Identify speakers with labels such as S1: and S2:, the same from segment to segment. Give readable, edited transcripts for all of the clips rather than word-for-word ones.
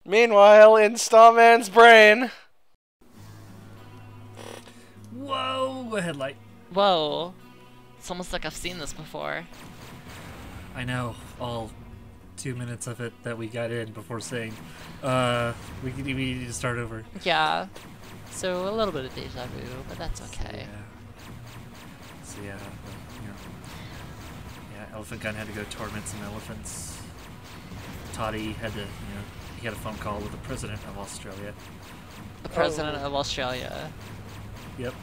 S1: Meanwhile, in Starman's brain.
S2: Whoa, a headlight.
S3: Whoa. It's almost like I've seen this before.
S2: I know, all 2 minutes of it that we got in before saying, we need to start over.
S3: Yeah. So a little bit of deja vu, but that's okay.
S2: So yeah, Elephant Gun had to go torment some elephants. Toddy had to, he had a phone call with the president of Australia.
S3: The president of Australia.
S2: Yep.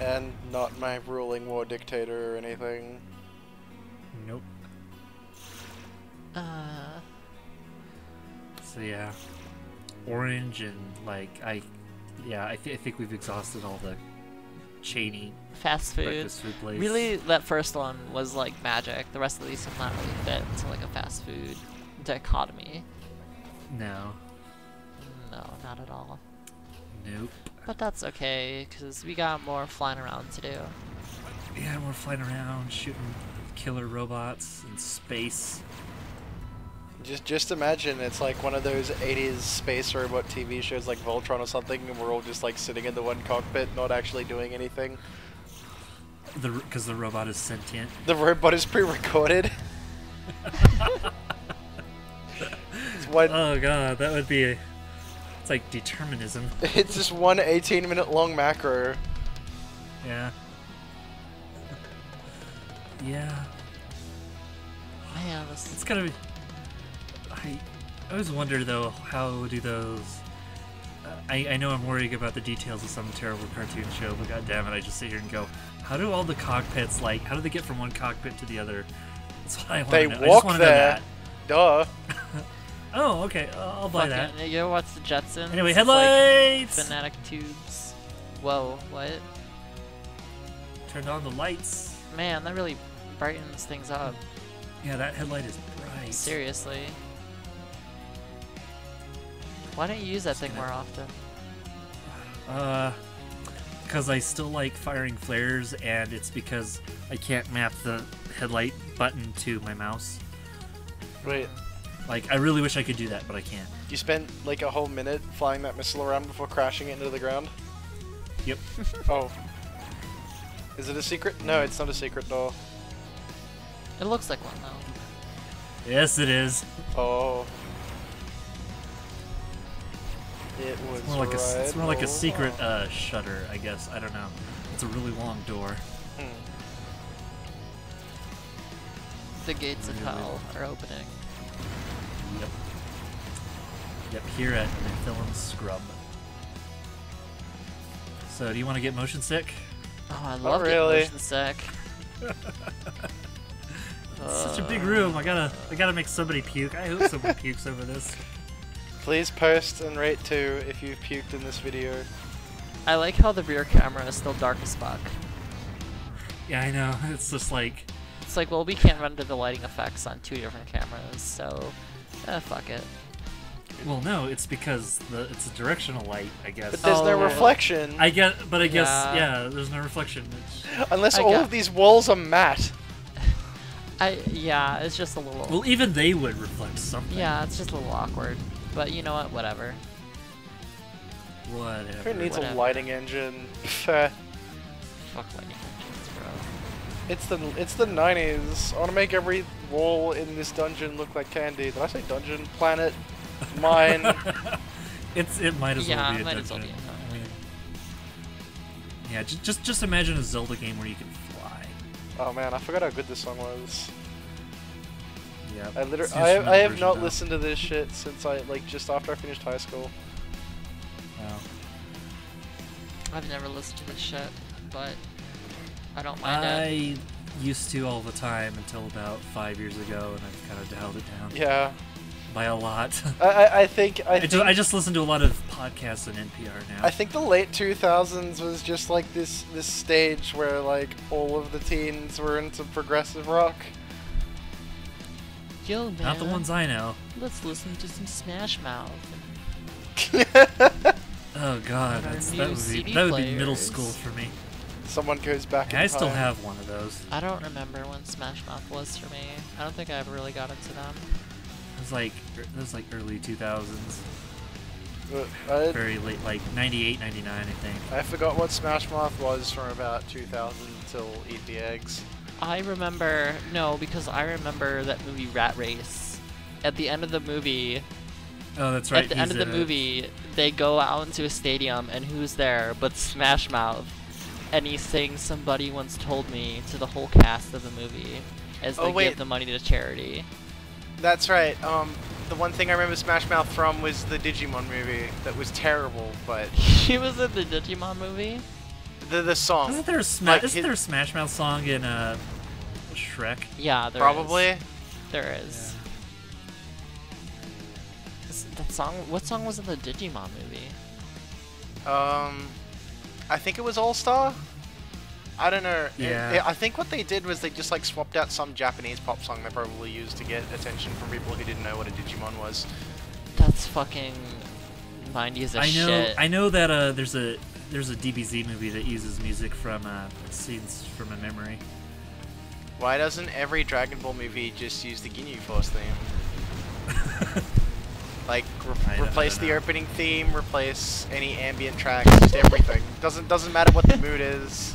S1: And not my ruling war dictator or anything.
S2: Nope. So yeah, Orange and like I think we've exhausted all the chainy
S3: fast food.
S2: breakfast food place.
S3: Really, that first one was like magic. The rest of these have not really fit into like a fast food dichotomy.
S2: No.
S3: No, not at all.
S2: Nope.
S3: But that's okay, because we got more flying around to do.
S2: Yeah, we're flying around, shooting killer robots in space.
S1: Just imagine it's like one of those 80s space robot TV shows like Voltron or something, and we're all just like sitting in the one cockpit, not actually doing anything.
S2: Because the robot is sentient.
S1: The robot is pre-recorded.
S2: Oh god, that would be it's like determinism.
S1: It's just one 18-minute long macro.
S2: Yeah. Yeah.
S3: Man, this
S2: It's gotta be... I always wonder though, how do those... I know I'm worried about the details of some terrible cartoon show, but goddammit, I just sit here and go, how do all the cockpits, like, how do they get from one cockpit to the other? That's what I want
S1: They
S2: to know. I just
S1: walk
S2: want to
S1: there.
S2: know that.
S1: Duh.
S2: Oh, okay, I'll buy that.
S3: You ever watch the Jetsons?
S2: Anyway,
S3: It's
S2: headlights!
S3: like phonetic tubes. Whoa, what?
S2: Turned on the lights.
S3: Man, that really brightens things up.
S2: Yeah, that headlight is bright.
S3: Seriously. Why don't you use that thing more often?
S2: Because I still like firing flares, and it's because I can't map the headlight button to my mouse.
S1: Wait,
S2: Like, I really wish I could do that, but I can't.
S1: you spent like a whole minute flying that missile around before crashing it into the ground?
S2: Yep.
S1: Oh. Is it a secret? No, it's not a secret door.
S3: It looks like one though.
S2: Yes, it is.
S1: Oh. It was
S2: It's more like it's more like a
S1: right
S2: secret
S1: along.
S2: shutter, I guess. I don't know. It's a really long door.
S3: The gates of hell are opening.
S2: Yep. Yep, here at Nep-Hilim Scrub. So, do you want to get motion sick?
S3: Oh, I love
S1: really.
S3: getting motion sick.
S2: It's such a big room. I gotta make somebody puke. I hope someone pukes over this.
S1: Please post and rate too if you've puked in this video.
S3: I like how the rear camera is still dark as fuck.
S2: Yeah, I know. It's just like...
S3: It's like, well, we can't render the lighting effects on 2 different cameras, so fuck it.
S2: Well, no, it's because it's a directional light, I guess.
S1: But there's no reflection.
S2: I guess, yeah, there's no reflection.
S1: Unless all of these walls are matte.
S3: Yeah, it's just a little...
S2: Well, even they would reflect something.
S3: Yeah, it's just a little awkward. But you know what? Whatever.
S2: Whatever.
S1: Who needs
S3: Whatever.
S1: a lighting engine? Fuck
S3: lighting engines, bro.
S1: It's the 90s. I want to make every wall in this dungeon look like candy. Did I say dungeon? Planet? Mine?
S2: It might as well be a
S3: might as well
S2: dungeon.
S3: be a dungeon.
S2: I mean, yeah, just imagine a Zelda game where you can fly.
S1: Oh man, I forgot how good this song was.
S2: Yeah.
S1: I have not listened to this shit since just after I finished high school.
S2: Wow.
S3: I've never listened to this shit, but I don't mind it.
S2: I used to all the time until about 5 years ago, and I've kind of dialed it down.
S1: Yeah.
S2: By a lot.
S1: I think
S2: I just listen to a lot of podcasts and NPR now.
S1: I think the late 2000s was just like this stage where like all of the teens were into progressive rock.
S3: Yo, man.
S2: Not the ones I know.
S3: Let's listen to some Smash Mouth.
S2: Oh god,
S3: our
S2: that
S3: new
S2: would be
S3: CD
S2: middle
S3: players.
S2: school for me.
S1: Someone goes back in
S2: I still
S1: time.
S2: have one of those.
S3: I don't remember when Smash Mouth was for me. I don't think I ever really got into them.
S2: It was like early 2000s.
S1: I
S2: Very late, like 98, 99, I think.
S1: forgot what Smash Mouth was from about 2000 till Eat the Eggs.
S3: I remember, no, because I remember that movie Rat Race. At the end of the movie,
S2: Oh, that's right.
S3: at the end of the movie, they go out into a stadium, and who's there but Smash Mouth? And he's saying "Somebody once told me" to the whole cast of the movie as they give the money to charity.
S1: That's right. The one thing I remember Smash Mouth from was the Digimon movie that was terrible, but
S3: He was in the Digimon movie?
S1: the song.
S2: Isn't there a Smash Mouth song in Shrek?
S3: Yeah, there
S1: Probably.
S3: is. There is. That song, what song was in the Digimon movie?
S1: I think it was All Star. I don't know.
S2: Yeah.
S1: I think what they did was they just like swapped out some Japanese pop song they probably used to get attention from people who didn't know what a Digimon was.
S3: That's fucking 90s as shit.
S2: I know that there's a DBZ movie that uses music from scenes from a memory.
S1: Why doesn't every Dragon Ball movie just use the Ginyu Force theme? Like replace the opening theme, replace any ambient tracks, just everything. Doesn't matter what the mood is.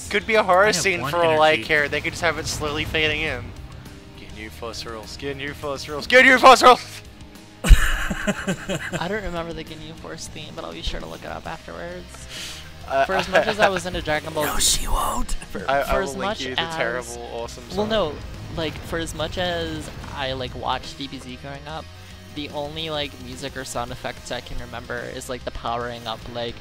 S1: Could be a horror scene for all I care. They could just have it slowly fading in. Ginyu Force rules. Ginyu Force rules. Ginyu Force rules.
S3: I don't remember the Ginyu Force theme, but I'll be sure to look it up afterwards. For as much as I was into Dragon Ball,
S2: No, she won't.
S1: I
S3: as
S1: will
S3: much
S1: link you the
S3: as
S1: terrible, awesome song.
S3: well, no, like for as much as I like watched DBZ growing up, the only like music or sound effects I can remember is like the powering up, like.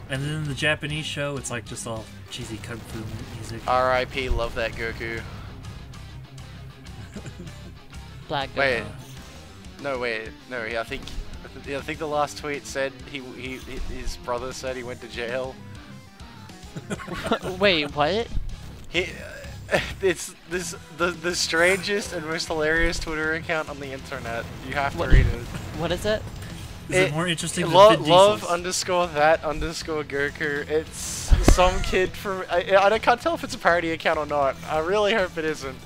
S2: And then the Japanese show, it's like just all cheesy kung fu music.
S1: R.I.P. Love that Goku.
S3: Black Goku.
S1: Wait. No, wait. No, I think the last tweet said his brother said he went to jail.
S3: Wait, what?
S1: It's the strangest and most hilarious Twitter account on the internet. You have to read it.
S3: What is it?
S2: Is it more interesting than
S1: love
S2: Vin Diesel's?
S1: _that_Goku. It's some kid from I can't tell if it's a parody account or not. I really hope it isn't.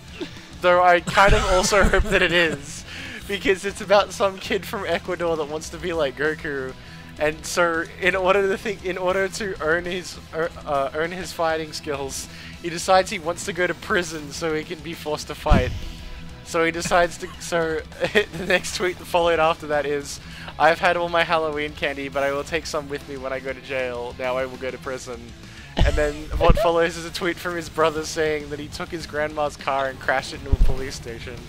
S1: Though I kind of also hope that it is, because it's about some kid from Ecuador that wants to be like Goku, and so in order to earn his fighting skills, he decides he wants to go to prison so he can be forced to fight. So he decides to. So the next tweet followed after that is, "I've had all my Halloween candy, but I will take some with me when I go to jail. Now I will go to prison." And then what follows is a tweet from his brother saying that he took his grandma's car and crashed it into a police station.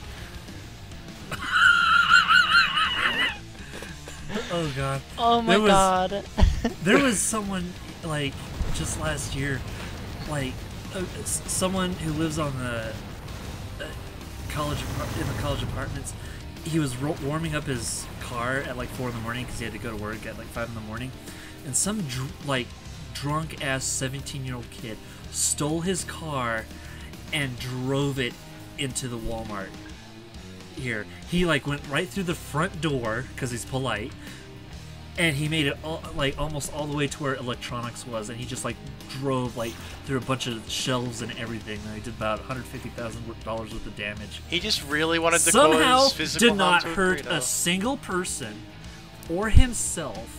S2: Oh god.
S3: Oh my god.
S2: There was someone like just last year, like someone who lives on the college apartments. He was warming up his car at like 4 in the morning because he had to go to work at like 5 in the morning, and some drunk ass 17-year-old kid stole his car and drove it into the Walmart. Here, he like went right through the front door because he's polite, and he made it almost all the way to where electronics was, and he just like drove like through a bunch of shelves and everything. And he did about $150,000 worth of damage.
S1: He just really wanted to
S2: Somehow
S1: cause physical
S2: did not
S1: harm to
S2: hurt a single person or himself.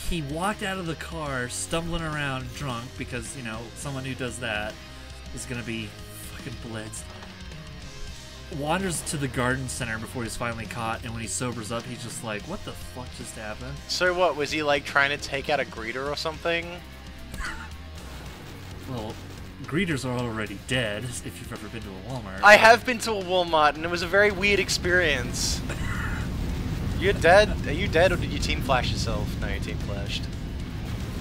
S2: He walked out of the car stumbling around drunk because, you know, someone who does that is gonna be fucking blitzed. Wanders to the garden center before he's finally caught, and when he sobers up, he's just like, what the fuck just happened?
S1: So what, was he like trying to take out a greeter or something?
S2: Well, greeters are already dead, if you've ever been to a Walmart.
S1: I have been to a Walmart, and it was a very weird experience. You're dead? Are you dead, or did you team flash yourself? No, you team flashed.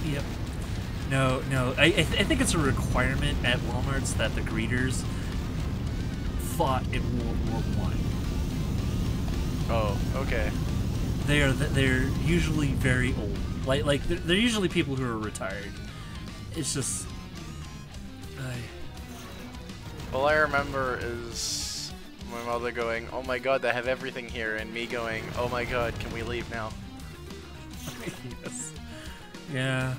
S2: Yep. No. I think it's a requirement at Walmarts that the greeters fought in World War One.
S1: Oh, okay.
S2: They're usually very old. Like they're usually people who are retired. It's just.
S1: All I remember is my mother going, "Oh my god, they have everything here," and me going, "Oh my god, can we leave now?"
S2: Yes. Yeah.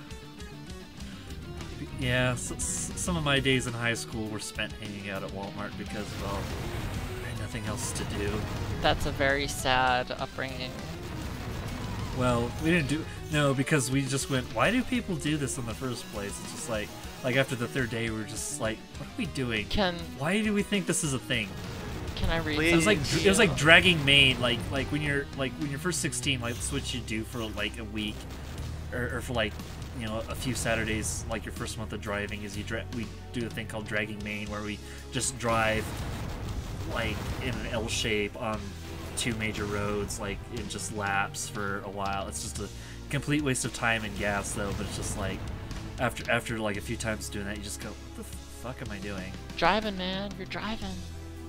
S2: Yeah, some of my days in high school were spent hanging out at Walmart because, well, I had nothing else to do.
S3: That's a very sad upbringing.
S2: Well, we didn't do... No, because we just went, why do people do this in the first place? It's just like after the third day, we were just like, what are we doing? Why do we think this is a thing?
S3: Can I read?
S2: It was like dragging main, like when you're first 16, like that's what you do for like a week, or for like, you know, a few Saturdays, like your first month of driving is we do a thing called dragging main, where we just drive like in an L shape on 2 major roads, like in just laps for a while. It's just a complete waste of time and gas, though. But it's just like after like a few times doing that, you just go, what the fuck am I doing?
S3: Driving, man, you're driving.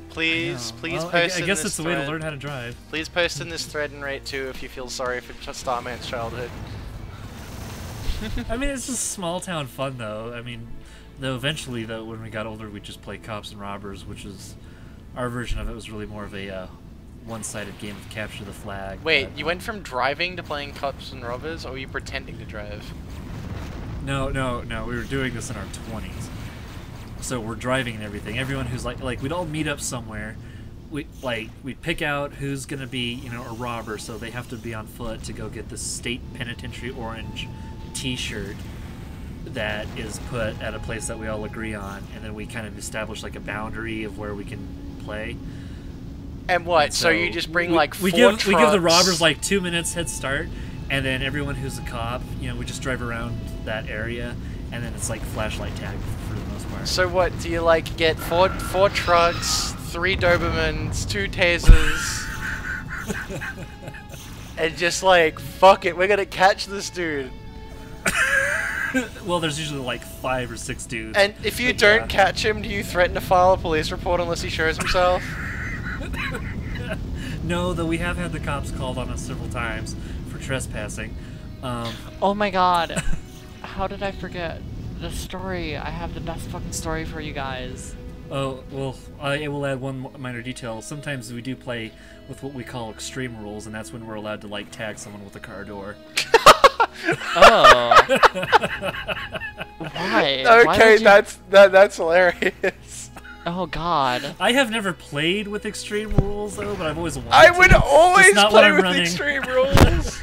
S1: Please post
S2: I
S1: in
S2: guess
S1: this
S2: it's the way to
S1: thread.
S2: learn how to drive.
S1: Please post in this thread and rate too if you feel sorry for Starman's childhood.
S2: I mean, it's just small town fun, though. I mean, though eventually, though, when we got older, we just played cops and robbers, which is our version of it. Was really more of a one-sided game of capture the flag.
S1: Wait,
S2: but,
S1: you went from driving to playing cops and robbers, or were you pretending to drive?
S2: No. We were doing this in our 20s. So we're driving and everything. Everyone who's like we'd all meet up somewhere. We'd pick out who's gonna be, you know, a robber, so they have to be on foot to go get the state penitentiary orange T-shirt that is put at a place that we all agree on, and then we kind of establish like a boundary of where we can play.
S1: And what?
S2: And
S1: so you just bring like
S2: we
S1: four
S2: give
S1: trucks.
S2: We give the robbers like 2 minutes head start, and then everyone who's a cop, you know, we just drive around that area, and then it's like flashlight tag for the most part.
S1: So what? Do you like get four trucks, 3 Dobermans, 2 tasers, and just like fuck it, we're gonna catch this dude?
S2: Well, there's usually like 5 or 6 dudes.
S1: And if you don't catch him, do you threaten to file a police report unless he shows himself?
S2: No, though we have had the cops called on us several times for trespassing.
S3: Oh my god. How did I forget the story? I have the best fucking story for you guys.
S2: Oh, well, I will add one minor detail. Sometimes we do play with what we call extreme rules, and that's when we're allowed to, like, tag someone with a car door.
S3: Oh. Why?
S1: Okay, that's hilarious.
S3: Oh god.
S2: I have never played with extreme rules, though, but I've always wanted
S1: I would
S2: to.
S1: always
S2: not
S1: play
S2: what I'm
S1: with
S2: running.
S1: extreme rules.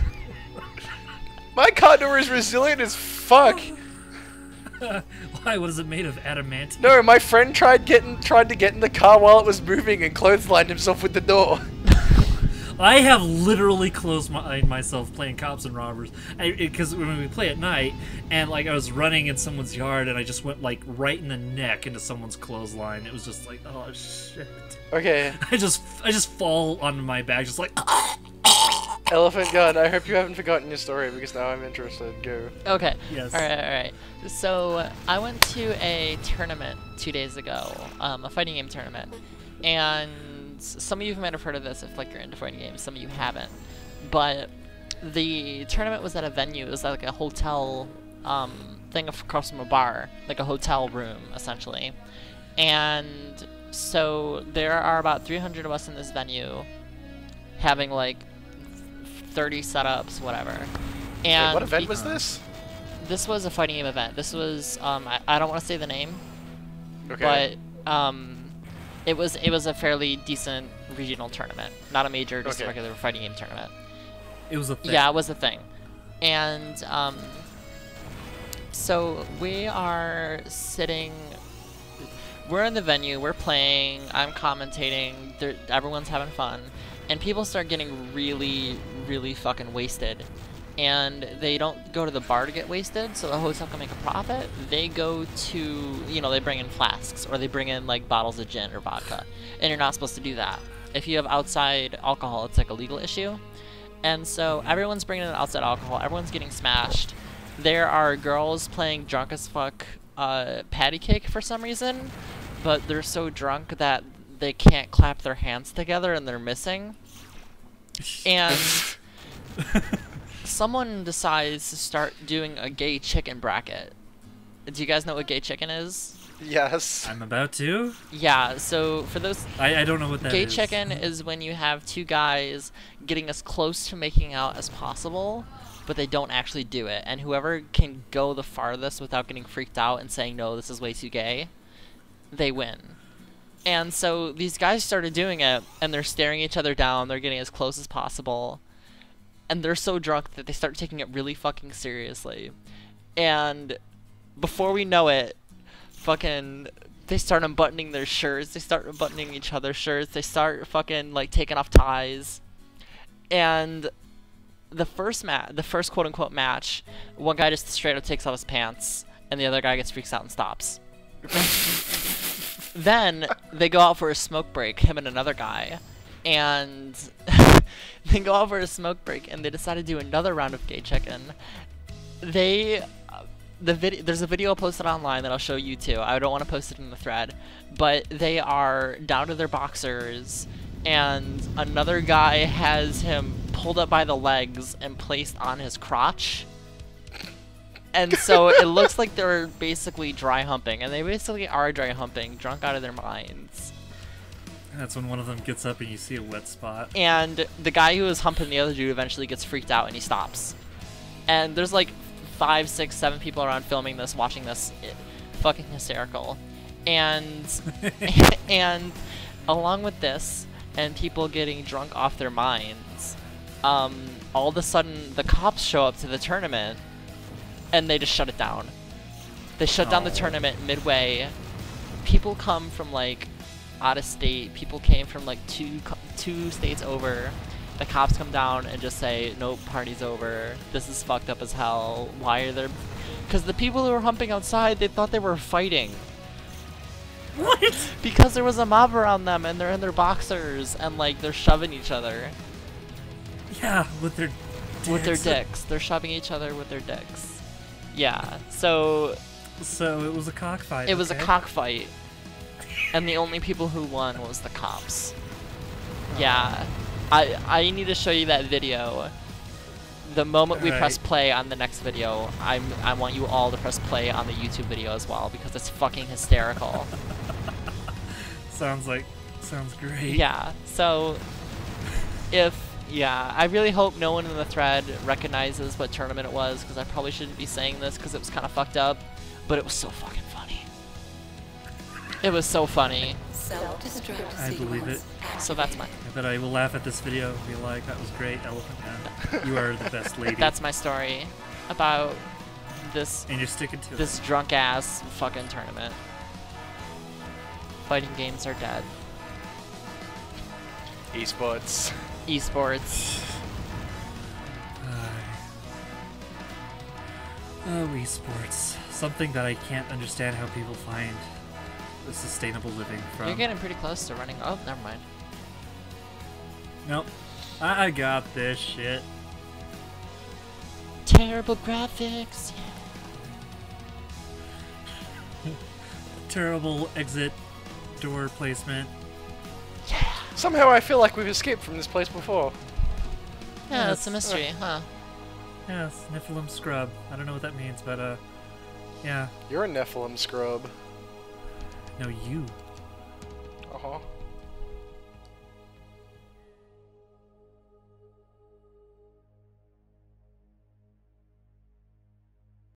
S1: My car door is resilient as fuck.
S2: Why? What is it made of? Adamant?
S1: No, my friend tried to get in the car while it was moving and clotheslined himself with the door.
S2: I have literally closed myself playing cops and robbers, because when we play at night, and like I was running in someone's yard, and I just went like right in the neck into someone's clothesline. It was just like, oh shit.
S1: Okay.
S2: I just fall onto my back, just like.
S1: Elephant gun. I hope you haven't forgotten your story because now I'm interested. Go.
S3: Okay.
S2: Yes.
S3: All right. So I went to a tournament 2 days ago, a fighting game tournament, and some of you might have heard of this if like you're into fighting games. Some of you haven't. But the tournament was at a venue. It was like a hotel thing across from a bar, like a hotel room essentially. And so there are about 300 of us in this venue, having like 30 setups, whatever. And
S1: wait, what event was this?
S3: This was a fighting game event. This was I don't want to say the name,
S1: okay,
S3: but it was a fairly decent regional tournament, not a major, just a
S1: okay.
S3: regular fighting game tournament.
S2: It was a thing.
S3: Yeah, it was a thing. And so we are sitting. We're in the venue. We're playing. I'm commentating. Everyone's having fun. And people start getting really, really fucking wasted. And they don't go to the bar to get wasted, so the hotel can make a profit. They go to, they bring in flasks, or they bring in, like, bottles of gin or vodka. And you're not supposed to do that. If you have outside alcohol, it's, like, a legal issue. And so everyone's bringing in outside alcohol. Everyone's getting smashed. There are girls playing drunk as fuck patty cake for some reason, but they're so drunk that they can't clap their hands together and they're missing. And someone decides to start doing a gay chicken bracket. Do you guys know what gay chicken is?
S1: Yes.
S2: I'm about to.
S3: Yeah, so for those...
S2: I don't know what that
S3: gay
S2: is.
S3: chicken is when you have two guys getting as close to making out as possible, but they don't actually do it. And whoever can go the farthest without getting freaked out and saying, no, this is way too gay, they win. And so these guys started doing it, and they're staring each other down. They're getting as close as possible. And they're so drunk that they start taking it really fucking seriously. And before we know it, fucking, they start unbuttoning their shirts. They start unbuttoning each other's shirts. They start fucking, like, taking off ties. And the first quote-unquote match, one guy just straight up takes off his pants, and the other guy gets freaks out and stops. Then they go out for a smoke break, him and another guy, and they go out for a smoke break, and they decide to do another round of gay check-in. There's a video posted online that I'll show you too. I don't want to post it in the thread, but they are down to their boxers, and another guy has him pulled up by the legs and placed on his crotch. And so it looks like they're basically dry humping, and they basically are dry humping, drunk out of their minds.
S2: And that's when one of them gets up and you see a wet spot.
S3: And the guy who was humping the other dude eventually gets freaked out and he stops. And there's like 5, 6, 7 people around filming this, watching this. Fucking hysterical. And and along with this, and people getting drunk off their minds, all of a sudden the cops show up to the tournament. And they just shut it down. They shut down the tournament midway. People come from like out of state. People came from like two states over. The cops come down and just say, nope, party's over. This is fucked up as hell. Why are there... Because the people who were humping outside, they thought they were fighting.
S2: What?
S3: Because there was a mob around them and they're in their boxers and like they're shoving each other.
S2: Yeah, with their dicks.
S3: With their dicks. They're shoving each other with their dicks. Yeah, so
S2: it was a cockfight.
S3: It was a cockfight, and the only people who won was the cops. Oh. Yeah, I need to show you that video. The moment we press play on the next video, I want you all to press play on the YouTube video as well because it's fucking hysterical.
S2: Sounds great.
S3: Yeah, so yeah, I really hope no one in the thread recognizes what tournament it was, because I probably shouldn't be saying this because it was kind of fucked up, but it was so fucking funny. It was so funny.
S2: I believe it.
S3: So that's my...
S2: I bet I will laugh at this video and be like, that was great, Elephant Man. You are the best lady.
S3: That's my story about this...
S2: And you're sticking to
S3: this drunk-ass fucking tournament. Fighting games are dead.
S1: Esports.
S3: Esports.
S2: Oh, esports. Something that I can't understand how people find a sustainable living from.
S3: You're getting pretty close to running. Oh, never mind.
S2: Nope. I got this shit.
S3: Terrible graphics.
S2: Yeah. Terrible exit door placement.
S3: Yeah.
S1: Somehow I feel like we've escaped from this place before.
S3: Yeah, that's a mystery, huh?
S2: Yeah, it's Nep-Hilim scrub. I don't know what that means, but yeah.
S1: You're a Nep-Hilim scrub.
S2: No, you.